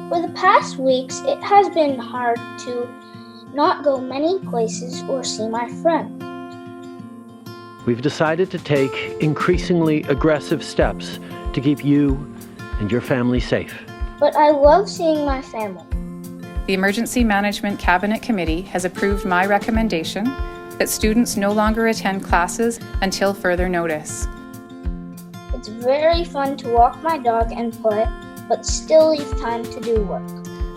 For the past weeks, it has been hard to not go many places or see my friends. We've decided to take increasingly aggressive steps to keep you and your family safe. But I love seeing my family. The Emergency Management Cabinet Committee has approved my recommendation that students no longer attend classes until further notice. It's very fun to walk my dog and play, but still leave time to do work.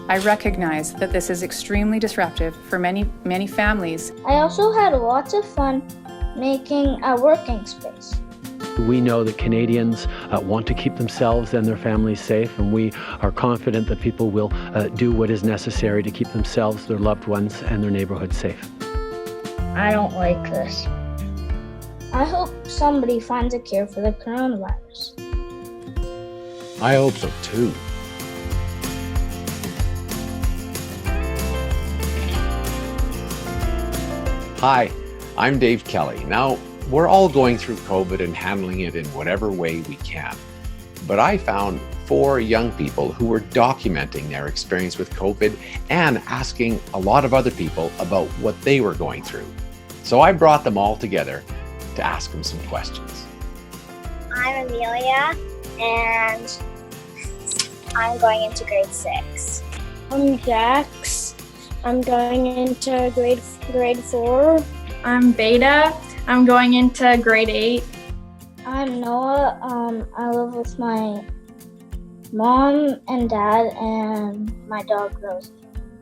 I recognize that this is extremely disruptive for many families. I also had lots of fun making a working space. We know that Canadians want to keep themselves and their families safe, and we are confident that people will do what is necessary to keep themselves, their loved ones, and their neighborhood safe. I don't like this. I hope somebody finds a cure for the coronavirus. I hope so too. Hi, I'm Dave Kelly. Now, we're all going through COVID and handling it in whatever way we can. But I found 4 young people who were documenting their experience with COVID and asking a lot of other people about what they were going through. So I brought them all together to ask them some questions. I'm Amelia, and I'm going into grade 6. I'm Jax. I'm going into grade 4. I'm Beta. I'm going into grade 8. I'm Noah. I live with my mom and dad and my dog Rosie.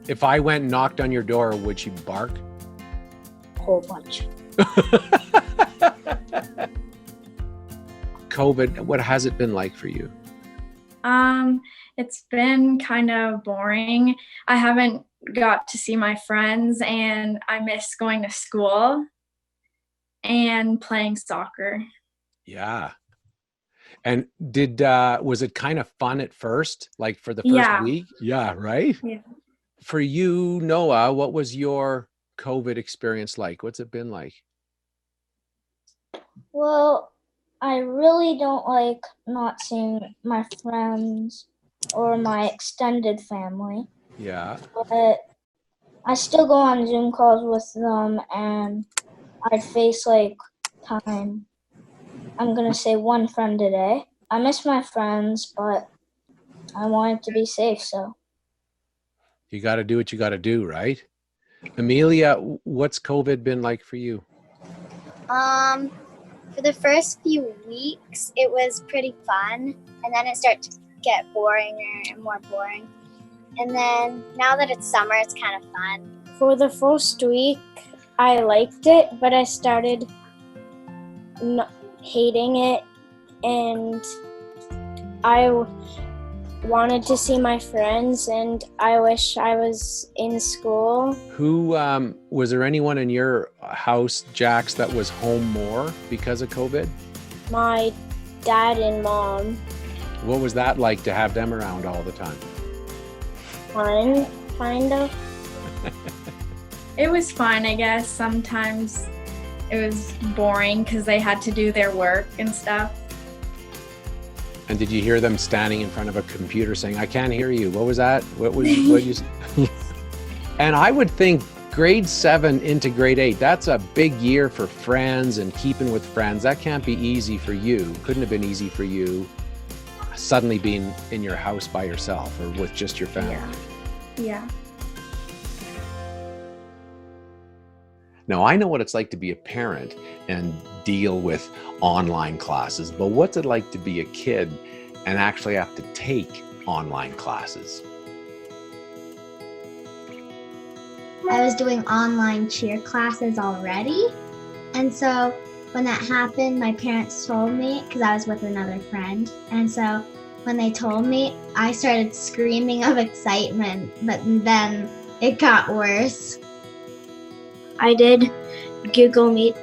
If I went and knocked on your door, would she bark? A whole bunch. COVID, what has it been like for you? It's been kind of boring. I haven't got to see my friends, and I miss going to school and playing soccer. Yeah. And was it kind of fun at first, like for the first week? Yeah, right? Yeah. For you, Noah, what was your COVID experience like? What's it been like? Well, I really don't like not seeing my friends or my extended family. Yeah. But I still go on Zoom calls with them, and I face time. I'm going to say one friend a day. I miss my friends, but I want it to be safe, so. You got to do what you got to do, right? Amelia, what's COVID been like for you? For the first few weeks, it was pretty fun, and then it started to get boringer and more boring. And then now that it's summer, it's kind of fun. For the first week, I liked it, but I started hating it, and I wanted to see my friends, and I wish I was in school. Who was there anyone in your house, Jax, that was home more because of COVID? My dad and mom. What was that like to have them around all the time? Fun, kind of. It was fun, I guess. Sometimes it was boring because they had to do their work and stuff. And did you hear them standing in front of a computer saying, "I can't hear you"? What was that? What you And I would think grade 7 into grade 8, that's a big year for friends and keeping with friends. That can't be easy for you. Couldn't have been easy for you suddenly being in your house by yourself or with just your family. Yeah. Now, I know what it's like to be a parent and deal with online classes, but what's it like to be a kid and actually have to take online classes? I was doing online cheer classes already. And so when that happened, my parents told me, because I was with another friend. And so when they told me, I started screaming of excitement, but then it got worse. I did Google Meet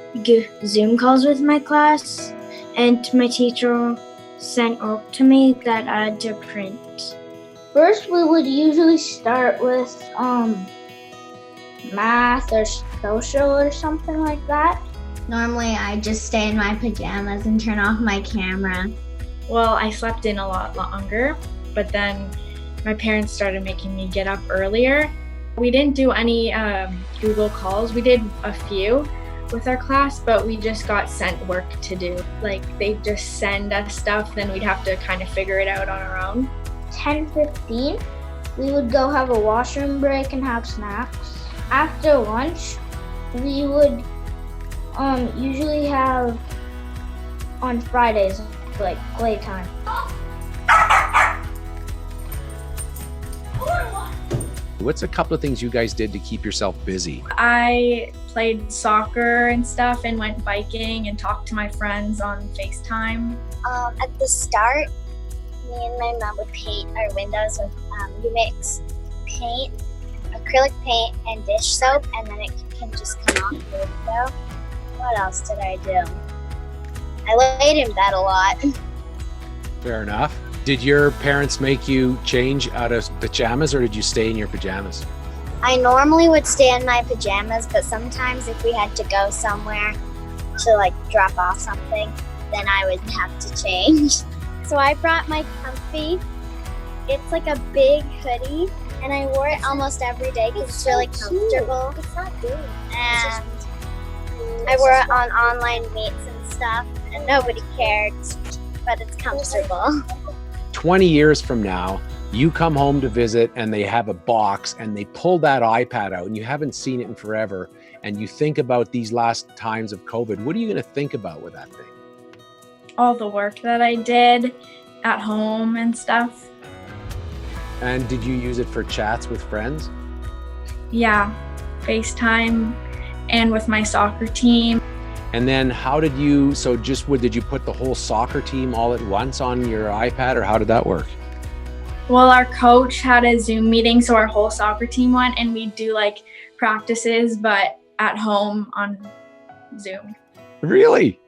Zoom calls with my class, and my teacher sent work to me that I had to print. First, we would usually start with math or social or something like that. Normally, I just stay in my pajamas and turn off my camera. Well, I slept in a lot longer, but then my parents started making me get up earlier. We didn't do any Google calls. We did a few with our class, but we just got sent work to do. Like, they just send us stuff, then we'd have to kind of figure it out on our own. 10:15, we would go have a washroom break and have snacks. After lunch, we would usually have, on Fridays, like playtime. What's a couple of things you guys did to keep yourself busy? I played soccer and stuff and went biking and talked to my friends on FaceTime. At the start, me and my mom would paint our windows with we mix paint, acrylic paint, and dish soap, and then it can just come off the window. What else did I do? I laid in bed a lot. Fair enough. Did your parents make you change out of pajamas, or did you stay in your pajamas? I normally would stay in my pajamas, but sometimes if we had to go somewhere to like drop off something, then I would have to change. So I brought my comfy. It's like a big hoodie, and I wore it almost every day because it's really comfortable. It's not big. And I wore it on online meets and stuff, and nobody cared, but it's comfortable. 20 years from now, you come home to visit and they have a box and they pull that iPad out and you haven't seen it in forever, and you think about these last times of COVID. What are you going to think about with that thing? All the work that I did at home and stuff. And did you use it for chats with friends? Yeah, FaceTime and with my soccer team. And then how did you, did you put the whole soccer team all at once on your iPad, or how did that work? Well, our coach had a Zoom meeting, so our whole soccer team went, and we do like practices, but at home on Zoom. Really?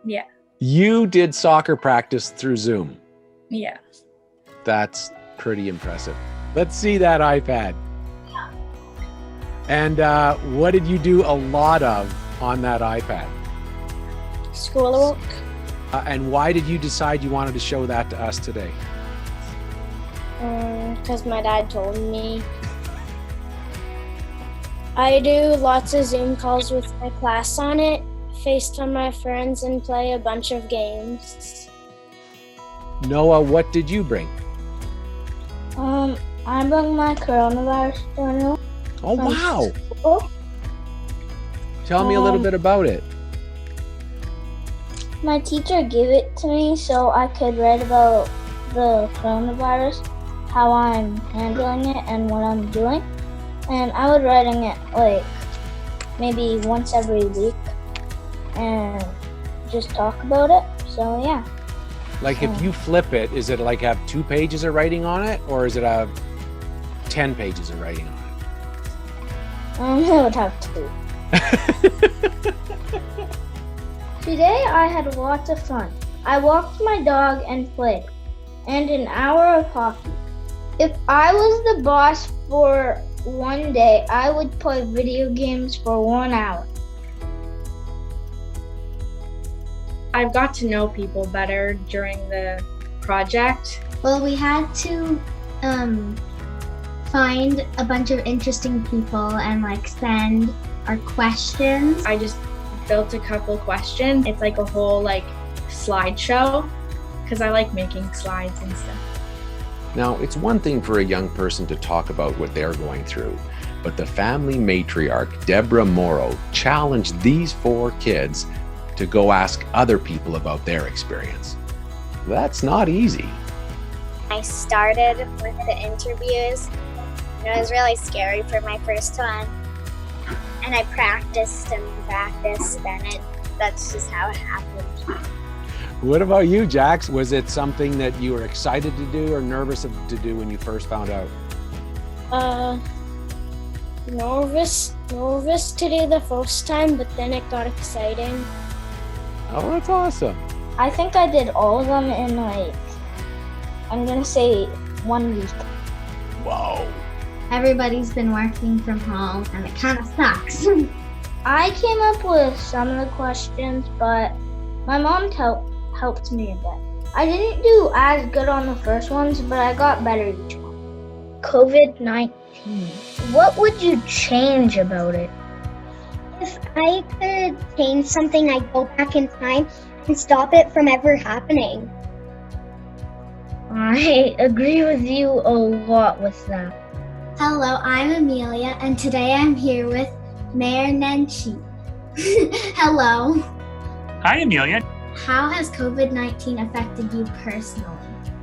Yeah. You did soccer practice through Zoom. Yeah. That's pretty impressive. Let's see that iPad. And what did you do a lot of on that iPad? Schoolwork. And why did you decide you wanted to show that to us today? Because my dad told me. I do lots of Zoom calls with my class on it, FaceTime my friends, and play a bunch of games. Noah, what did you bring? I brought my coronavirus journal. Oh, from wow. school. Tell me a little bit about it. My teacher gave it to me so I could write about the coronavirus, how I'm handling it, and what I'm doing. And I was writing it like maybe once every week and just talk about it. So yeah. Like if you flip it, is it like have 2 pages of writing on it, or is it have 10 pages of writing on it? I would have 2. Today I had lots of fun. I walked my dog and played, and an hour of hockey. If I was the boss for one day, I would play video games for 1 hour. I've got to know people better during the project. Well, we had to find a bunch of interesting people and like send our questions. I just built a couple questions. It's like a whole like slideshow because I like making slides and stuff. Now, it's one thing for a young person to talk about what they're going through, but the family matriarch, Deborah Morrow, challenged these 4 kids to go ask other people about their experience. That's not easy. I started with the interviews. It was really scary for my first one. And I practiced and practiced, and that's just how it happened. What about you, Jax? Was it something that you were excited to do or nervous to do when you first found out? Nervous to do the first time, but then it got exciting. Oh, that's awesome. I think I did all of them in like, I'm gonna say 1 week. Whoa. Everybody's been working from home, and it kind of sucks. I came up with some of the questions, but my mom helped me a bit. I didn't do as good on the first ones, but I got better each one. COVID-19, what would you change about it? If I could change something, I'd go back in time and stop it from ever happening. I agree with you a lot with that. Hello, I'm Amelia, and today I'm here with Mayor Nenshi. Hello. Hi, Amelia. How has COVID-19 affected you personally?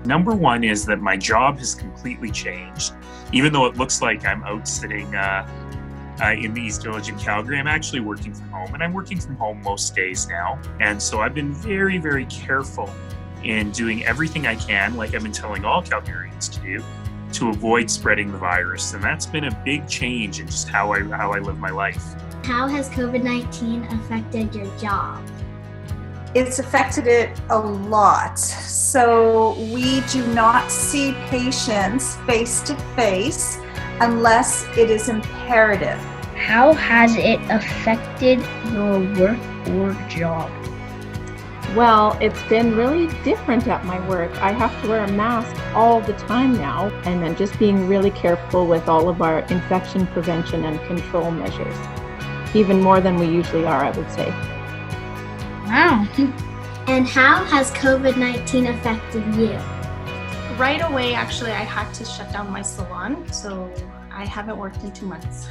Number one is that my job has completely changed. Even though it looks like I'm out sitting in the East Village in Calgary, I'm actually working from home, and I'm working from home most days now. And so I've been very, very careful in doing everything I can, like I've been telling all Calgarians to do, to avoid spreading the virus. And that's been a big change in just how I live my life. How has COVID-19 affected your job? It's affected it a lot. So we do not see patients face to face unless it is imperative. How has it affected your work or job? Well, it's been really different at my work. I have to wear a mask all the time now, and then just being really careful with all of our infection prevention and control measures. Even more than we usually are, I would say. Wow. And how has COVID-19 affected you? Right away, actually, I had to shut down my salon, so I haven't worked in 2 months.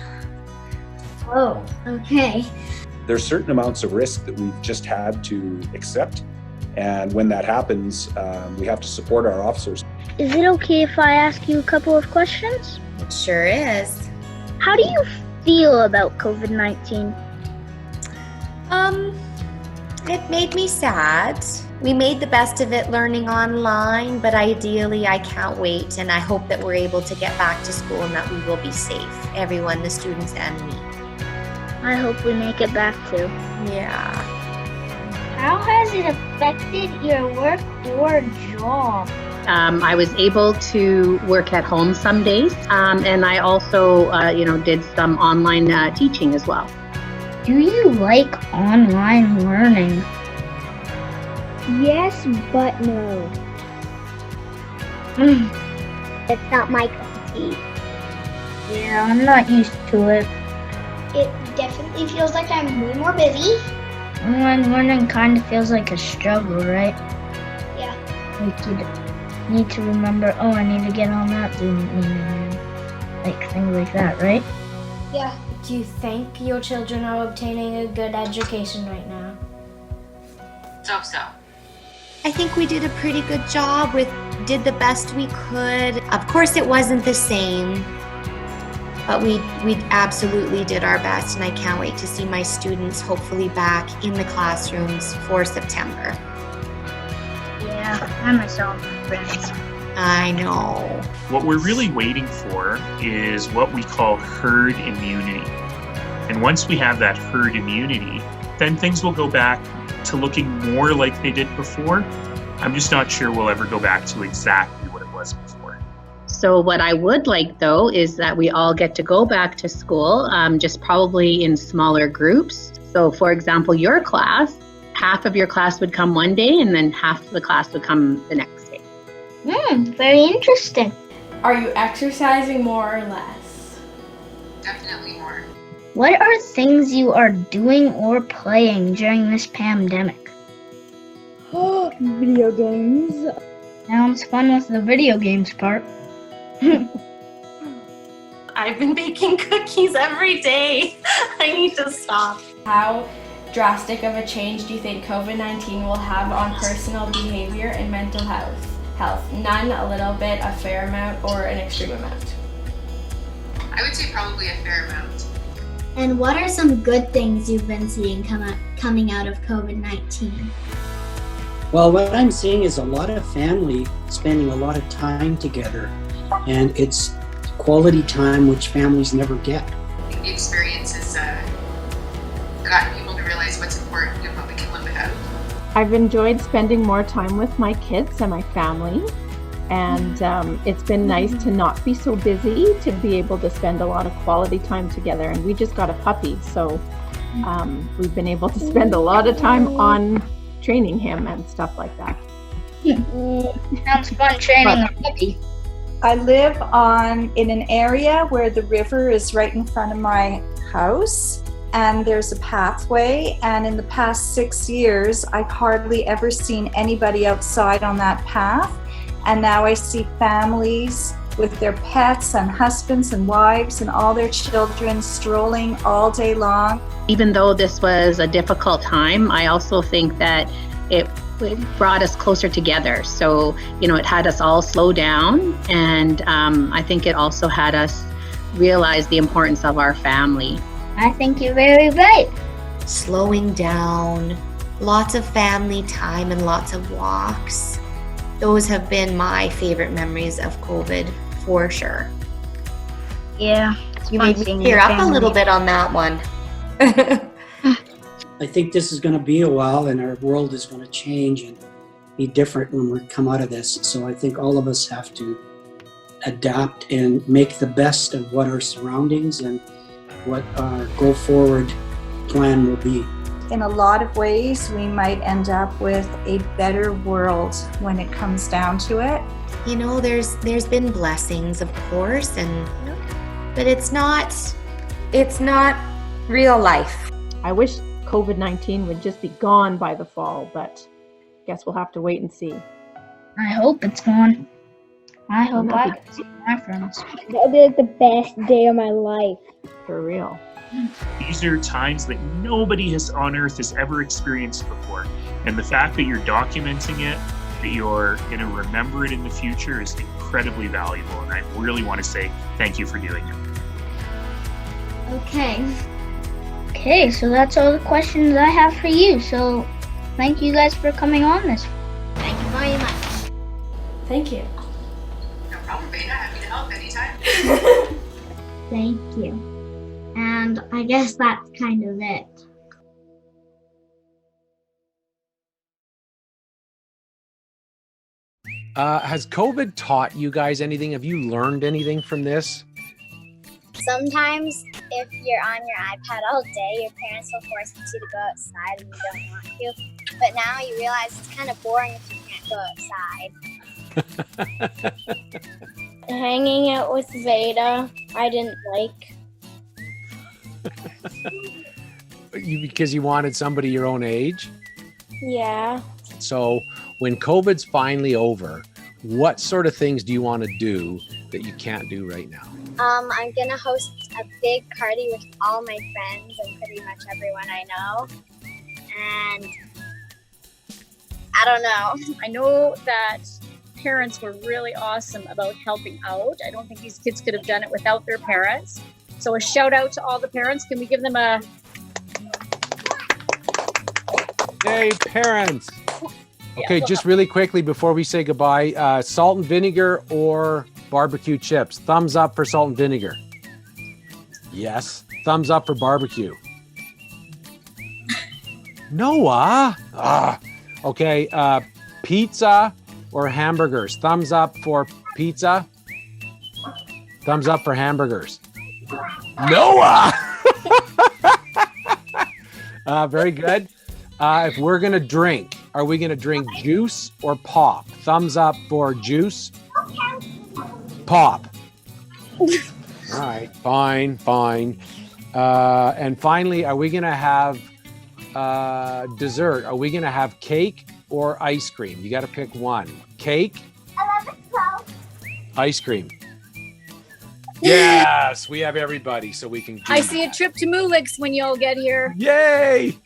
Oh, okay. There's certain amounts of risk that we've just had to accept. And when that happens, we have to support our officers. Is it okay if I ask you a couple of questions? It sure is. How do you feel about COVID-19? It made me sad. We made the best of it learning online, but ideally I can't wait, and I hope that we're able to get back to school and that we will be safe, everyone, the students and me. I hope we make it back too. Yeah. How has it affected your work or job? I was able to work at home some days, and I also, did some online teaching as well. Do you like online learning? Yes, but no. It's not my cup of tea. Yeah, I'm not used to it. It definitely feels like I'm way more busy. Online learning kind of feels like a struggle, right? Yeah. Like you need to remember, I need to get on that Zoom meeting, like things like that, right? Yeah. Do you think your children are obtaining a good education right now? So. I think we did a pretty good job did the best we could. Of course it wasn't the same, but we absolutely did our best, and I can't wait to see my students hopefully back in the classrooms for September. Yeah, I myself my friends. I know. What we're really waiting for is what we call herd immunity. And once we have that herd immunity, then things will go back to looking more like they did before. I'm just not sure we'll ever go back to exactly what it was before. So what I would like, though, is that we all get to go back to school, just probably in smaller groups. So, for example, your class, half of your class would come one day, and then half of the class would come the next day. Very interesting. Are you exercising more or less? Definitely more. What are things you are doing or playing during this pandemic? Video games. Sounds fun with the video games part. I've been baking cookies every day. I need to stop. How drastic of a change do you think COVID-19 will have on personal behavior and mental health? None, a little bit, a fair amount, or an extreme amount? I would say probably a fair amount. And what are some good things you've been seeing coming out of COVID-19? Well, what I'm seeing is a lot of family spending a lot of time together, and it's quality time which families never get. I think the experience has gotten people to realize what's important and what we can live without. I've enjoyed spending more time with my kids and my family, and it's been nice to not be so busy, to be able to spend a lot of quality time together. And we just got a puppy, so we've been able to spend a lot of time on training him and stuff like that. Sounds fun training a puppy. I live in an area where the river is right in front of my house, and there's a pathway, and in the past 6 years I've hardly ever seen anybody outside on that path, and now I see families with their pets and husbands and wives and all their children strolling all day long. Even though this was a difficult time, I also think that it brought us closer together. So, it had us all slow down, and I think it also had us realize the importance of our family. I think you're very right. Slowing down, lots of family time and lots of walks. Those have been my favorite memories of COVID, for sure. Yeah. You made me tear up a little bit on that one. I think this is going to be a while, and our world is going to change and be different when we come out of this. So I think all of us have to adapt and make the best of what our surroundings and what our go forward plan will be. In a lot of ways, we might end up with a better world when it comes down to it. There's been blessings, of course, but it's not real life. I wish COVID-19 would just be gone by the fall, but I guess we'll have to wait and see. I hope it's gone. I hope I can see my friends. That'll be like the best day of my life. For real. These are times that nobody on earth has ever experienced before. And the fact that you're documenting it, that you're going to remember it in the future is incredibly valuable. And I really want to say thank you for doing it. Okay, so that's all the questions I have for you. So thank you guys for coming on this. Thank you very much. Thank you. No problem, Beta. Happy to help anytime. Thank you. And I guess that's kind of it. Has COVID taught you guys anything? Have you learned anything from this? Sometimes if you're on your iPad all day, your parents will force you to go outside and you don't want to. But now you realize it's kind of boring if you can't go outside. Hanging out with Veda, I didn't like. Because you wanted somebody your own age? Yeah. So when COVID's finally over, what sort of things do you want to do that you can't do right now? I'm gonna host a big party with all my friends and pretty much everyone I know. And I don't know. I know that parents were really awesome about helping out. I don't think these kids could have done it without their parents. So a shout out to all the parents. Can we give them a... Hey, parents. Okay, just really quickly before we say goodbye, salt and vinegar or barbecue chips? Thumbs up for salt and vinegar. Yes. Thumbs up for barbecue. Noah. Okay, pizza or hamburgers? Thumbs up for pizza. Thumbs up for hamburgers. Noah. Very good. If we're going to drink, are we going to drink juice or pop? Thumbs up for juice. Pop. All right, fine. And finally, are we going to have dessert? Are we going to have cake or ice cream? You got to pick one. Cake? Ice cream. Yes, we have everybody, so we can do I see a trip to Moolix when you all get here. Yay!